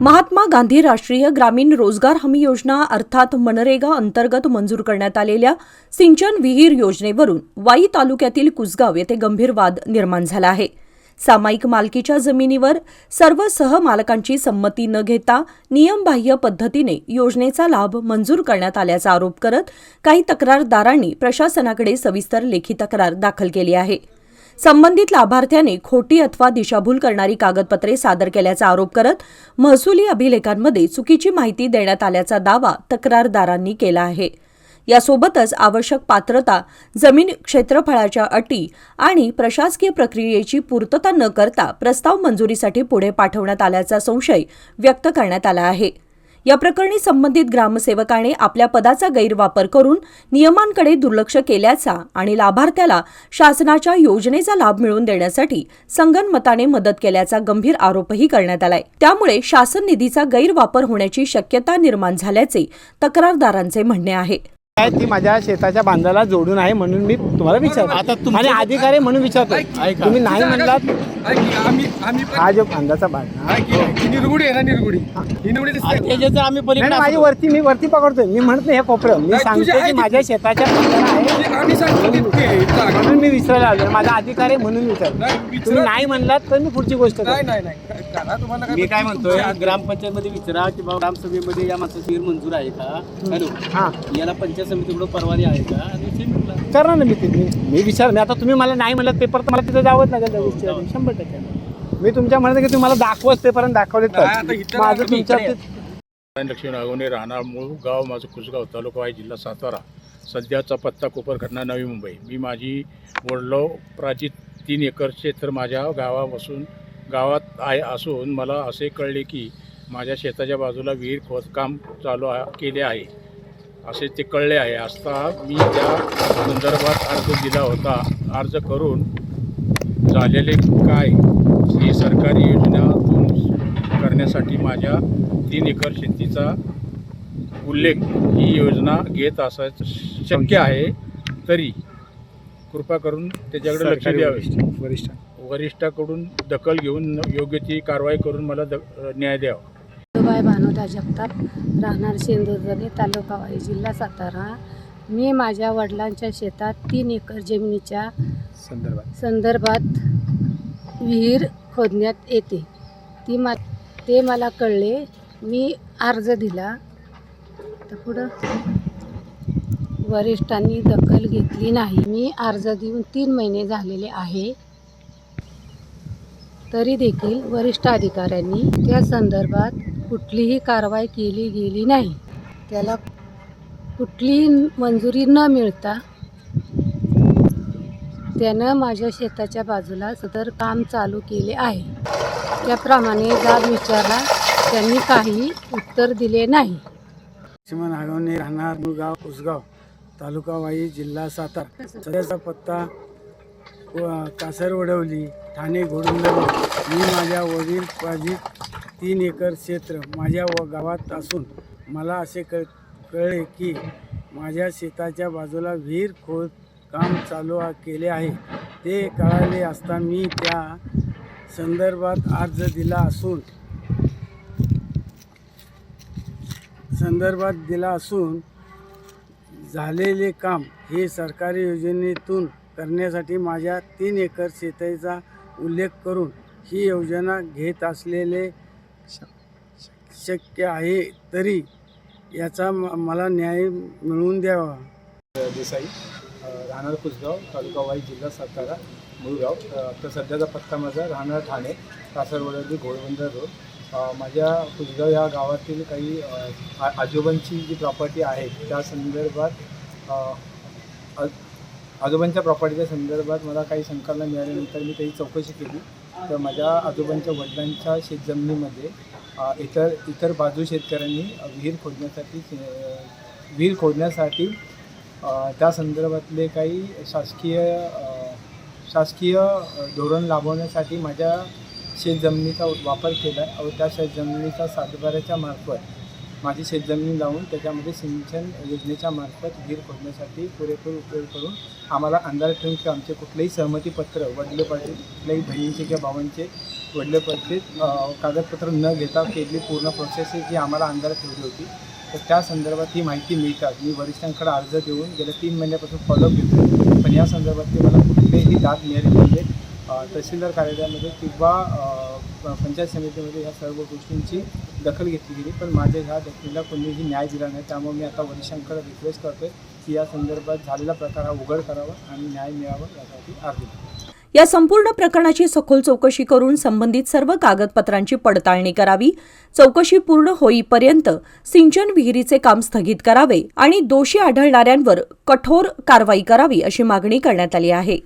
महात्मा गांधी राष्ट्रीय ग्रामीण रोजगार हमी योजना अर्थात मनरेगा अंतर्गत मंजूर करण्यात आलेल्या सिंचन विहीर योजनेवरून वाई तालुक्यातील कुसगाव येथे गंभीर वाद निर्माण झाला आहे। सामायिक मालकीच्या जमिनीवर सर्व सहमालकांची संमती न घेता नियमबाह्य पद्धतीने योजनेचा लाभ मंजूर करण्यात आल्याचा आरोप करत काही तक्रारदारांनी प्रशासनाकडे सविस्तर लेखी तक्रार दाखल केली आहे। संबंधित लाभार्थ्याने खोटी अथवा दिशाभूल करणारी कागदपत्रे सादर केल्याचा आरोप करत महसुली अभिलेखांमध्ये चुकीची माहिती देण्यात आल्याचा दावा तक्रारदारांनी केला आहे। यासोबतच आवश्यक पात्रता, जमीन क्षेत्रफळाच्या अटी आणि प्रशासकीय प्रक्रियेची पूर्तता न करता प्रस्ताव मंजुरीसाठी पुढे पाठवण्यात आल्याचा संशय व्यक्त करण्यात आला आहे। या प्रकरणी संबंधित ग्रामसेवकाने आपल्या पदाचा गैरवापर करून नियमांकडे दुर्लक्ष केल्याचा आणि लाभार्थ्याला शासनाच्या योजनेचा लाभ मिळवून देण्यासाठी संगनमताने मदत केल्याचा गंभीर आरोपही करण्यात आलाय। त्यामुळे शासन निधीचा गैरवापर होण्याची शक्यता निर्माण झाल्याचे तक्रारदारांचे म्हणणे आहे। ती माझ्या शेताच्या बांधाला जोडून आहे म्हणून मी तुम्हाला विचारतो। आता आणि अधिकारी म्हणून विचारतो, तुम्ही नाही म्हणलात। हा जो बांधाचा बांधा निरगुडी आहे ना, निरगुडी आम्ही पलीकडे माझी वरती मी वरती पकडतोय। मी म्हणत नाही हे कोपरं, मी सांगतो की माझ्या शेताच्या बांधाला आहे म्हणून मी विचारायला आलो। माझा अधिकारी म्हणून विचारतो। तुम्ही नाही म्हणलात तर मी पुढची गोष्ट मी काय म्हणतोय, ग्रामपंचायत मध्ये विचारा की बाबा ग्रामसभेमध्ये या माणसाची मंजूर आहे का, हॅलो हां याला पंचायत समितीकडून परवानगी आहे का, करणार ना मी विचार। आता तुम्ही मला नाही म्हणलात पेपर तर मला तिथे जावंच लागेल त्या गोष्टी 100%। मी तुमच्या म्हणत की तुम्ही मला दाखवच पेपर्यंत दाखवले तर माझं तुमच्या लक्ष्मी नागवणे, राहणार मूळ गाव माझं कुसगाव, तालुका वाई, जिल्हा सातारा। सध्याचा पत्ता कोपरखंडा, नवी मुंबई। मी माझी वडलो प्राचित 3 एकर क्षेत्र माझ्या गावात आहे असून मला असे कळले की माझ्या शेताच्या बाजूला विहीर खोदकाम चालू केले आहे असे ते कळले आहे। असता मी त्या संदर्भात अर्ज दिला होता। अर्ज करून झालेले काय ही सरकारी योजनातून करण्यासाठी माझ्या 3 एकर शेतीचा उल्लेख ही योजना घेत असायचं शक्य आहे, तरी कृपा करून त्याच्याकडे लक्ष द्यावे। वरिष्ठाकडून दखल घेऊन योग्य ती कारवाई करून मला न्याय द्यावा। बाय भानुदा जगताप, राहणार शेंदुर्गणे, तालुका वाई, जिल्हा सातारा। मी माझ्या वडिलांच्या शेतात 3 एकर जमिनीच्या संदर्भात विहीर खोदण्यात येते ते मला कळले। मी अर्ज दिला तर पुढं वरिष्ठांनी दखल घेतली नाही। मी अर्ज देऊन 3 महिने झालेले आहे, तरी देखील वरिष्ठ अधिकाऱ्यांनी त्या संदर्भात कुठलीही कारवाई केली गेली नाही। त्याला कुठलीही मंजुरी न मिळता त्यानं माझ्या शेताच्या बाजूला सदर काम चालू केले आहे। त्याप्रमाणे जाब विचारला, त्यांनी काही उत्तर दिले नाही। लक्ष्मी नागवणे, राहणार मूळ गाव कुसगाव, तालुका वाई, जिल्हा सातारा। सध्याचा पत्ता कासरवडवली, ठाणे घोडबंदर। मी माझ्या वडील प्राजित 3 एकर क्षेत्र माझ्या गावात असून मला असे कळले की माझ्या शेताच्या बाजूला विहीर खोद काम चालू केले आहे। ते कळाले असता मी त्या संदर्भात अर्ज दिला असून झालेले काम हे सरकारी योजनेतून करण्यासाठी माझ्या 3 एकर शेतीचा उल्लेख करून ही योजना घेत असलेले शक्य आहे, तरी याचा मला न्याय मिळवून द्यावा। देसाई, राहणार कुसगाव, तालुका वाई, जिल्हा सातारा, मूळ गाव। तर सध्याचा पत्ता माझा राहणार ठाणे, कासरवडवली, घोडबंदर रोड। माझ्या कुसगाव या गावातील काही आजोबांची जी प्रॉपर्टी आहे त्या संदर्भात आजोबांच्या प्रॉपर्टीच्या संदर्भात मला काही शंकाला मिळाल्यानंतर मी त्याची चौकशी केली। तर माझ्या आजोबांच्या वडिलांच्या शेतजमिनीमध्ये इतर बाजू शेतकऱ्यांनी विहीर खोदण्यासाठी त्या संदर्भातले काही शासकीय धोरण लाभवण्यासाठी माझ्या शेतजमिनीचा वापर केला व त्या शेतजमिनीचा सातबाऱ्याच्या मार्फत माझी शेतजमीन लावून त्याच्यामध्ये सिंचन योजनेच्या मार्फत विहीर खोदण्यासाठी पुरेपूर उपयोग करून आम्हाला अंधार ठेवून किंवा आमचे कुठलेही सहमतीपत्र वडिलोपार्जित कुठल्याही बहिणींचे किंवा भावांचे वडिलोपार्जित कागदपत्र न घेता केलेली पूर्ण प्रोसेस जी आम्हाला अंधार ठेवली होती, तर त्या संदर्भात ही माहिती मिळतात मी वरिष्ठांकडे अर्ज देऊन गेल्या 3 महिन्यापासून फॉलोअप घेतो, पण या संदर्भात ते मला कुठलेही दाद मिळाले म्हणजे तहसीलदार कार्यालयामध्ये किंवा पंचायत समितीमध्ये ह्या सर्व गोष्टींची दखल घेतली गेली, पण माझ्या ह्या दखलीला कोणीही न्याय दिला नाही. त्यामुळे मी आता वरिष्ठांकडे रिक्वेस्ट करतो की या संदर्भात झालेला प्रकार हा उघड करावा आणि न्याय मिळावा यासाठी अर्ज देतो. या संपूर्ण प्रकरणाची सखोल चौकशी करून संबंधित सर्व कागदपत्रांची पडताळणी करावी. चौकशी पूर्ण होईपर्यंत सिंचन विहिरीचे काम स्थगित करावे आणि दोषी आढळणाऱ्यांवर कठोर कारवाई करावी अशी मागणी करण्यात आली आहे.